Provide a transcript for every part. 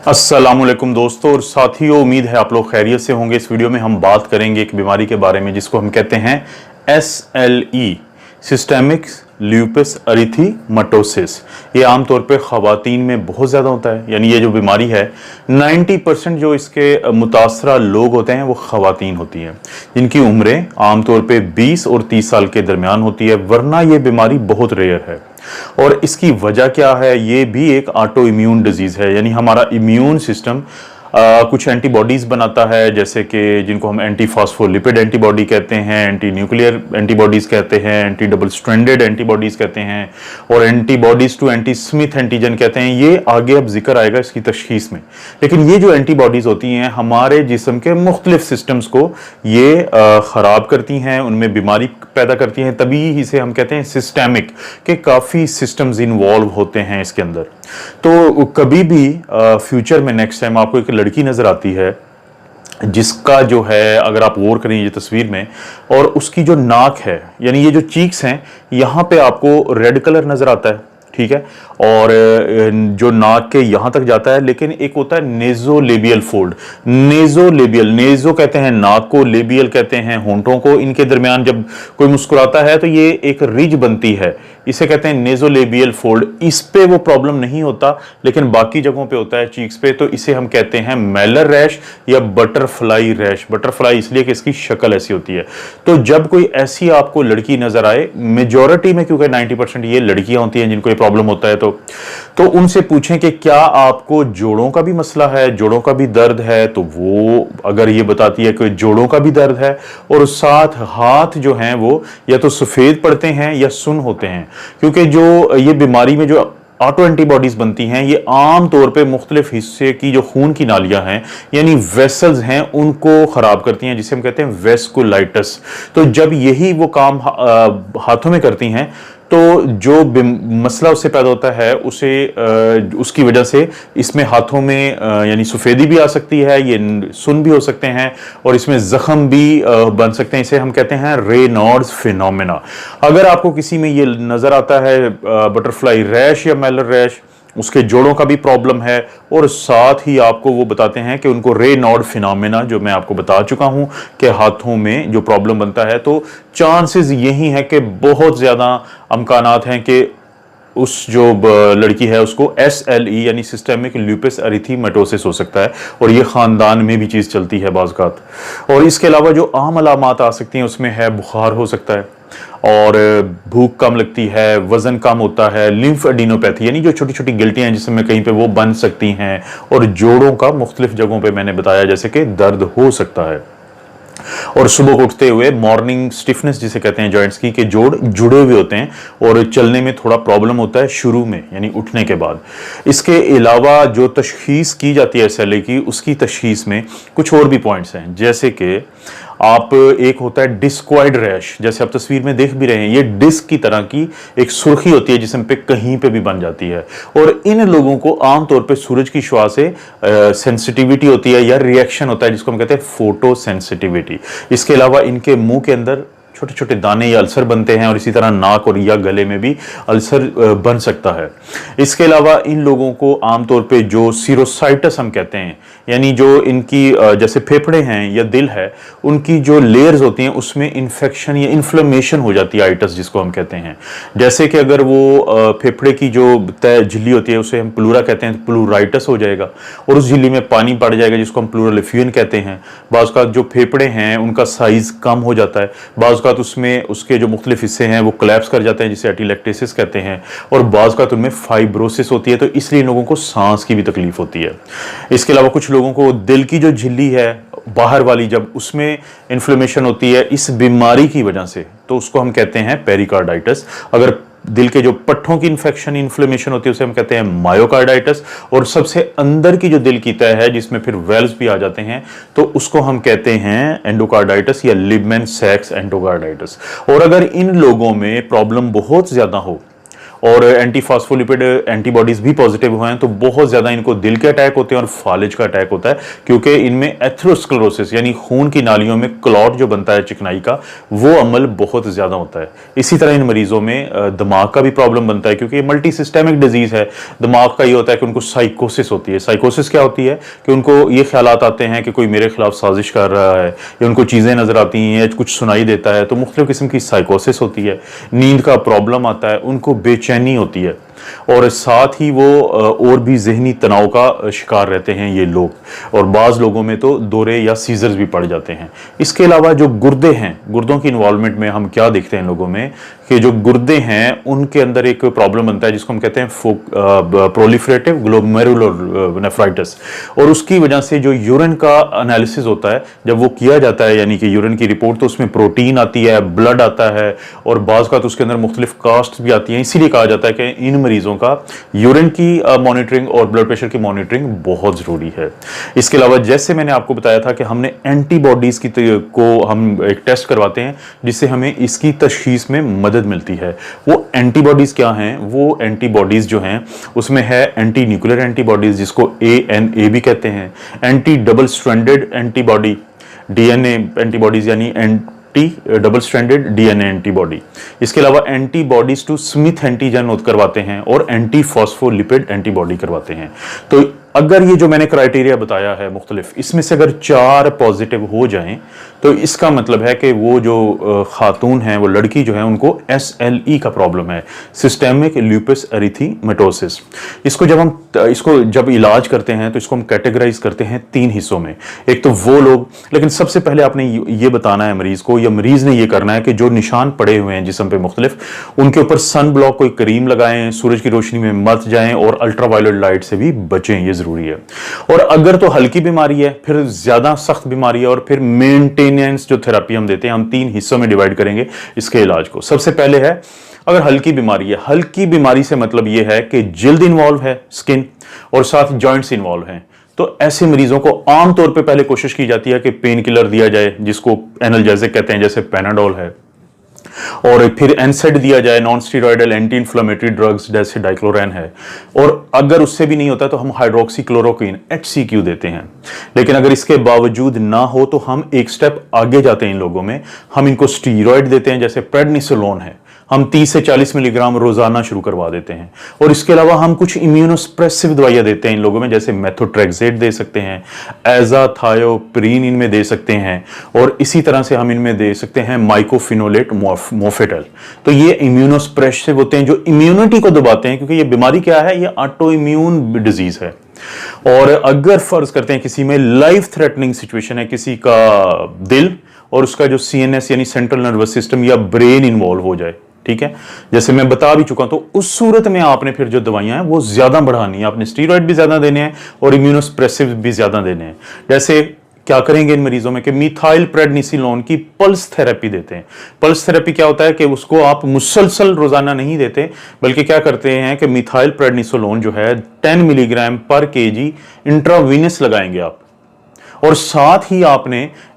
अस्सलामुअलैकुम दोस्तों और साथियों, उम्मीद है आप लोग खैरियत से होंगे। इस वीडियो में हम बात करेंगे एक बीमारी के बारे में जिसको हम कहते हैं SLE, सिस्टेमिक ल्यूपस एरिथेमेटोसिस। ये आमतौर पे ख़वातीन में बहुत ज़्यादा होता है, यानी ये जो बीमारी है 90% जो इसके मुतासरा लोग होते हैं वो ख़वातीन होती हैं, जिनकी उम्रें आमतौर पे 20 और 30 साल के दरमियान होती है, वरना ये बीमारी बहुत रेयर है। और इसकी वजह क्या है? ये भी एक ऑटो इम्यून डिजीज़ है, यानी हमारा इम्यून सिस्टम कुछ एंटीबॉडीज़ बनाता है, जैसे कि जिनको हम एंटी फास्फोलिपिड एंटीबॉडी कहते हैं, एंटी न्यूक्लियर एंटीबॉडीज़ कहते हैं, एंटी डबल स्ट्रैंडेड एंटीबॉडीज़ कहते हैं, और एंटीबॉडीज़ टू एंटी स्मिथ एंटीजन कहते हैं। ये आगे अब जिक्र आएगा इसकी तशखीस में। लेकिन ये जो एंटीबॉडीज़ होती हैं हमारे जिस्म के मुख्तलिफ सिस्टम्स को ये ख़राब करती हैं, उनमें बीमारी पैदा करती हैं, तभी इसे हम कहते हैं सिस्टेमिक, के काफ़ी सिस्टम्स इन्वॉल्व होते हैं इसके अंदर। तो कभी भी फ्यूचर में नेक्स्ट टाइम आपको एक लड़की नज़र आती है जिसका जो है, अगर आप गौर करें ये तस्वीर में, और उसकी जो नाक है, यानी ये जो चीक्स हैं, यहाँ पे आपको रेड कलर नज़र आता है, ठीक है, और जो नाक के यहाँ तक जाता है। लेकिन एक होता है नेजोलेबियल फोल्ड, नेजोलेबियल, नेजो कहते हैं नाक को, लेबियल कहते हैं होंठों को। इनके दरमियान जब कोई मुस्कुराता है तो ये एक रिज बनती है, इसे कहते हैं नेजोलेबियल फोल्ड। इस पे वो प्रॉब्लम नहीं होता, लेकिन बाकी जगहों पे होता है, चीक्स पे, तो इसे हम कहते हैं मेलर रैश या बटरफ्लाई रैश। बटरफ्लाई इसलिए कि इसकी शक्ल ऐसी होती है। तो जब कोई ऐसी आपको लड़की नजर आए, मेजॉरिटी में क्योंकि 90% ये लड़कियां होती हैं जिनको ये प्रॉब्लम होता है, तो उनसे पूछें कि क्या आपको जोड़ों का भी मसला है, जोड़ों का भी दर्द है, तो वो अगर ये बताती है कि जोड़ों का भी दर्द है और साथ हाथ जो हैं वो या तो सफेद पड़ते हैं या सुन्न होते हैं, क्योंकि जो ये बीमारी में जो ऑटो एंटीबॉडीज बनती हैं ये आम तौर पे मुख्तलिफ हिस्से की जो खून की नालियां हैं, यानी वेसल्स हैं, उनको खराब करती हैं, जिसे हम कहते हैं वेस्कुलाइटिस। तो जब यही वो काम हाथों में करती हैं तो जो मसला उससे पैदा होता है उसे उसकी वजह से इसमें हाथों में यानी सफ़ेदी भी आ सकती है, ये सुन भी हो सकते हैं, और इसमें ज़ख्म भी बन सकते हैं। इसे हम कहते हैं रेनॉल्ड्स फिनोमेना। अगर आपको किसी में ये नज़र आता है बटरफ्लाई रैश या मेलर रैश, उसके जोड़ों का भी प्रॉब्लम है, और साथ ही आपको वो बताते हैं कि उनको रेनॉल्ड फिनोमेना, जो मैं आपको बता चुका हूं कि हाथों में जो प्रॉब्लम बनता है, तो चांसेस यही है कि बहुत ज़्यादा अमकानात हैं कि उस जो लड़की है उसको SLE यानी सिस्टेमिक ल्यूपस एरिथेमेटोसिस हो सकता है, और ये ख़ानदान में भी चीज़ चलती है बाज़-औक़ात। और इसके अलावा जो आम अलामात आ सकती हैं उसमें है बुखार हो सकता है, और भूख कम लगती है, वज़न कम होता है, लिम्फेडिनोपैथी यानी जो छोटी छोटी गिल्टियाँ हैं जिसमें कहीं पे वो बन सकती हैं, और जोड़ों का मुख्तलिफ जगहों पे मैंने बताया जैसे कि दर्द हो सकता है। और सुबह को उठते हुए मॉर्निंग स्टिफनेस जिसे कहते हैं जॉइंट्स की, के जोड़ जुड़े हुए होते हैं और चलने में थोड़ा प्रॉब्लम होता है शुरू में, यानी उठने के बाद। इसके अलावा जो तशखीस की जाती है SLE की, उसकी तशखीस में कुछ और भी पॉइंट्स हैं, जैसे कि आप एक होता है डिस्क्वाइड रैश, जैसे आप तस्वीर में देख भी रहे हैं, ये डिस्क की तरह की एक सुर्खी होती है जिसम पे कहीं पे भी बन जाती है, और इन लोगों को आमतौर पे सूरज की शुआ से सेंसिटिविटी होती है या रिएक्शन होता है जिसको हम कहते हैं फोटो सेंसिटिविटी। इसके अलावा इनके मुंह के अंदर छोटे छोटे दाने या अल्सर बनते हैं, और इसी तरह नाक और या गले में भी अल्सर बन सकता है। इसके अलावा इन लोगों को आमतौर पे जो सीरोसाइटिस हम कहते हैं, यानी जो इनकी जैसे फेफड़े हैं या दिल है, उनकी जो लेयर्स होती हैं उसमें इन्फेक्शन या इन्फ्लेमेशन हो जाती है, आइटस जिसको हम कहते हैं। जैसे कि अगर वो फेफड़े की जो तय झिल्ली होती है उसे हम प्लूरा कहते हैं, तो प्लूराइटिस हो जाएगा, और उस झिल्ली में पानी पड़ जाएगा जिसको हम प्लूरल एफ्यूजन कहते हैं। बाज़ का जो फेफड़े हैं उनका साइज़ कम हो जाता है, बाज़ का उसमें उसके जो मुख्तलिफ हिस्से हैं वो कोलैप्स कर जाते हैं जिसे एटिलेक्टेसिस कहते हैं, और बाज़ का उनमें फाइब्रोसिस होती है, तो इसलिए लोगों को सांस की भी तकलीफ होती है। इसके अलावा कुछ लोगों को दिल की जो झिल्ली है बाहर वाली, जब उसमें इन्फ्लेमेशन होती है इस बीमारी की वजह से, तो उसको हम कहते हैं पेरिकार्डाइटिस। अगर दिल के जो पट्ठों की इन्फेक्शन इन्फ्लेमेशन होती है उसे हम कहते हैं मायोकार्डाइटिस, और सबसे अंदर की जो दिल की तह है जिसमें फिर वेल्व्स भी आ जाते हैं, तो उसको हम कहते हैं एंडोकार्डाइटिस या लिबमैन सैक्स एंडोकार्डाइटिस। और अगर इन लोगों में प्रॉब्लम बहुत ज़्यादा हो और एंटी फास्फोलिपिड एंटीबॉडीज भी पॉजिटिव हुए हैं तो बहुत ज़्यादा इनको दिल के अटैक होते हैं और फालिज का अटैक होता है, क्योंकि इनमें एथेरोस्क्लेरोसिस यानी खून की नालियों में क्लॉट जो बनता है चिकनाई का, वो अमल बहुत ज़्यादा होता है। इसी तरह इन मरीजों में दिमाग का भी प्रॉब्लम बनता है, क्योंकि ये मल्टी सिस्टेमिक डिजीज़ है। दिमाग का ये होता है कि उनको साइकोसिस होती है। साइकोसिस क्या होती है कि उनको ये ख्यालात आते हैं कि कोई मेरे खिलाफ साजिश कर रहा है, या उनको चीज़ें नज़र आती हैं या कुछ सुनाई देता है, तो मुख्तलिफ किस्म की साइकोसिस होती है। नींद का प्रॉब्लम आता है, उनको बेचैनी होती है, और साथ ही वो और भी जहनी तनाव का शिकार रहते हैं ये लोग, और बाज़ लोगों में तो दौरे या सीजर्स भी पड़ जाते हैं। इसके अलावा जो गुर्दे हैं, गुर्दों की इन्वॉल्वमेंट में हम क्या देखते हैं लोगों में कि जो गुर्दे हैं उनके अंदर एक प्रॉब्लम बनता है जिसको हम कहते हैं प्रोलिफरेटिव ग्लोमेरुलर नेफ्राइटिस, और उसकी वजह से जो यूरिन का एनालिसिस होता है जब वो किया जाता है, यानी कि यूरिन की रिपोर्ट, तो उसमें प्रोटीन आती है, ब्लड आता है, और बाज़ का तो उसके अंदर मुख्तलिफ कास्ट भी आती हैं। इसीलिए कहा जाता है कि इन मरीजों का यूरिन की मॉनिटरिंग और ब्लड प्रेशर की मॉनिटरिंग बहुत ज़रूरी है। इसके अलावा जैसे मैंने आपको बताया था कि हमने एंटीबॉडीज़ को हम एक टेस्ट करवाते हैं जिससे हमें इसकी तशखीस में मदद मिलती है। वो एंटीबॉडीज़ क्या हैं? वो एंटीबॉडीज़ जो हैं उसमें है एंटी न्यूक्लियर एंटीबॉडीज़ जिसको ANA भी कहते हैं, anti double stranded antibody DNA antibodies यानी anti double stranded DNA antibody. इसके अलावा एंटीबॉडीज टू स्मिथ एंटीजन करवाते हैं और एंटी फॉस्फोलिपिड एंटीबॉडी करवाते हैं। तो अगर ये जो मैंने क्राइटेरिया बताया है मुख्तलिफ, इसमें से अगर 4 पॉजिटिव हो जाएं तो इसका मतलब है कि वो जो खातून है, वो लड़की जो है, उनको SLE का प्रॉब्लम है, सिस्टेमिक ल्यूपस एरिथेमेटोसिस। इसको जब इलाज करते हैं तो इसको हम कैटेगराइज करते हैं 3 हिस्सों में। एक तो वो लोग, लेकिन सबसे पहले आपने ये बताना है मरीज को, या मरीज ने ये करना है कि जो निशान पड़े हुए हैं जिस्म पे मुख्तलिफ, उनके ऊपर सन ब्लॉक कोई क्रीम लगाएं, सूरज की रोशनी में मत जाएं और अल्ट्रावायलेट लाइट से भी बचें, ये जरूरी है। और अगर तो हल्की बीमारी है, फिर ज्यादा सख्त बीमारी है, और फिर मेंटेनेंस जो थेरेपी हम देते हैं, हम 3 हिस्सों में डिवाइड करेंगे इसके इलाज को। सबसे पहले है अगर हल्की बीमारी है। हल्की बीमारी से मतलब यह है कि जिल्द इन्वॉल्व है, स्किन, और साथ जॉइंट्स इन्वॉल्व हैं, तो ऐसे मरीजों को आमतौर पे पहले कोशिश की जाती है कि पेन किलर दिया जाए जिसको एनाल्जेसिक कहते हैं, जैसे पेनाडोल है, और फिर एनसेड दिया जाए, non steroidal anti inflammatory drugs जैसे डाइक्लोरैन है, और अगर उससे भी नहीं होता तो हम हाइड्रोक्सीक्लोरोक्विन HCQ देते हैं। लेकिन अगर इसके बावजूद ना हो तो हम एक स्टेप आगे जाते हैं इन लोगों में, हम इनको स्टीरॉयड देते हैं, जैसे प्रेडनिसोलोन है, हम 30 से 40 मिलीग्राम रोजाना शुरू करवा देते हैं। और इसके अलावा हम कुछ इम्यूनोस्प्रेसिव दवाइयां देते हैं इन लोगों में, जैसे मेथोट्रेक्सेट दे सकते हैं, एजाथायोप्रीन इनमें दे सकते हैं, और इसी तरह से हम इनमें दे सकते हैं माइकोफिनोलेट मोफेटल। तो ये इम्यूनोस्प्रेसिव होते हैं जो इम्यूनिटी को दबाते हैं, क्योंकि ये बीमारी क्या है, ये ऑटो इम्यून डिजीज है। और अगर फर्ज करते हैं किसी में लाइफ थ्रेटनिंग सिचुएशन है, किसी का दिल और उसका जो CNS यानी सेंट्रल नर्वस सिस्टम या ब्रेन इन्वॉल्व हो जाए, ठीक है, जैसे मैं बता भी चुका हूं, तो उस सूरत में आपने फिर जो दवाइयां हैं वो ज्यादा बढ़ानी है, आपने स्टीरॉयड भी ज्यादा देने हैं और इम्यूनोस्प्रेसिव भी ज्यादा देने हैं। जैसे क्या करेंगे इन मरीजों में कि मिथाइल प्रेडनिसोलोन की पल्स थेरेपी देते हैं। पल्स थेरेपी क्या होता है कि उसको आप मुसलसल रोजाना नहीं देते, बल्कि क्या करते हैं कि मिथाइल प्रेडनिसोलोन जो है 10 मिलीग्राम पर केजी इंट्रावीनस लगाएंगे आप, और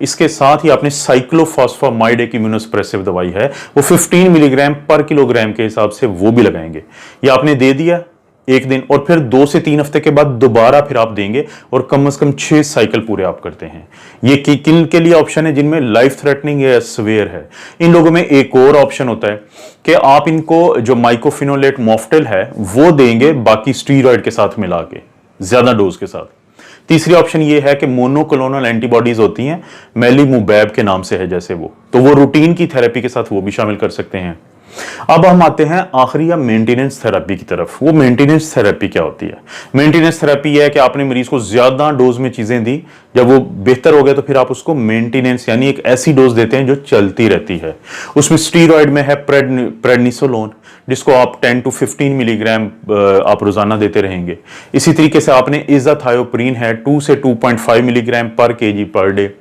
इसके साथ ही आपने साइक्लोफॉस्फामाइड, एक इम्यूनोस्प्रेसिव दवाई है, वो 15 मिलीग्राम पर किलोग्राम के हिसाब से वो भी लगाएंगे। ये आपने दे दिया एक दिन, और फिर 2 से 3 हफ्ते के बाद दोबारा फिर आप देंगे, और कम से कम 6 साइकिल पूरे आप करते हैं। ये किन के लिए ऑप्शन है? जिनमें लाइफ थ्रेटनिंग या सवेयर है। इन लोगों में एक और ऑप्शन होता है कि आप इनको जो माइकोफिनोलेट मोफ्टेल है वो देंगे, बाकी स्टीरॉयड के साथ मिला के, ज्यादा डोज के साथ। तीसरी ऑप्शन ये है कि मोनोक्लोनल एंटीबॉडीज होती हैं, मेलिमुबैब के नाम से है जैसे वो रूटीन की थेरेपी के साथ वो भी शामिल कर सकते हैं। अब हम आते हैं आखिरी या मेंटेनेंस थेरेपी की तरफ। वो मेंटेनेंस थेरेपी क्या होती है? मेंटेनेंस थेरेपी है कि आपने मरीज को ज्यादा डोज में चीजें दी, जब वो बेहतर हो गया तो फिर आप उसको मेंटेनेंस यानी एक ऐसी डोज देते हैं जो चलती रहती है। उसमें स्टीरॉयड में है प्रेडनिसोलोन, जिसको आप 10 to 15 मिलीग्राम आप रोजाना देते रहेंगे। इसी तरीके से आपने इजाथायोप्रीन है 2 से 2.5 मिलीग्राम पर केजी पर डे,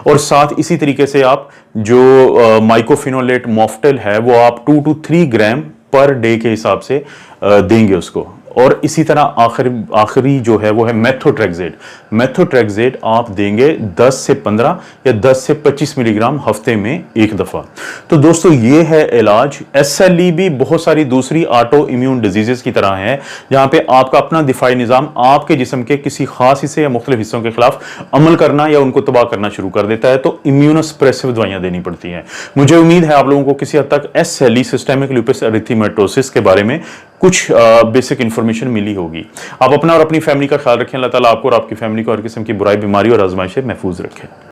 और साथ इसी तरीके से आप जो माइकोफिनोलेट मोफ्टेल है वो आप 2 to 3 ग्राम पर डे के हिसाब से देंगे उसको। और इसी तरह आखिरी जो है वो है मेथोट्रेक्सेट। मेथोट्रेक्सेट आप देंगे 10 से 15 या 10 से 25 मिलीग्राम हफ्ते में एक दफा। तो दोस्तों ये है इलाज। SLE भी बहुत सारी दूसरी ऑटो इम्यून डिजीजेस की तरह है, जहां पे आपका अपना दिफाई निजाम आपके जिस्म के किसी खास हिस्से या मुख्तलिफ हिस्सों के खिलाफ अमल करना या उनको तबाह करना शुरू कर देता है, तो इम्यूनोसप्रेसिव दवाइयां देनी पड़ती हैं। मुझे उम्मीद है आप लोगों को किसी हद तक SLE सिस्टेमिक लूपस एरिथेमेटोसिस के बारे में कुछ बेसिक इंफॉर्मेशन मिली होगी। आप अपना और अपनी फैमिली का ख्याल रखें। अल्लाह ताला आपको और आपकी फैमिली को हर किस्म की बुराई, बीमारी और आजमाइश से महफूज रखें।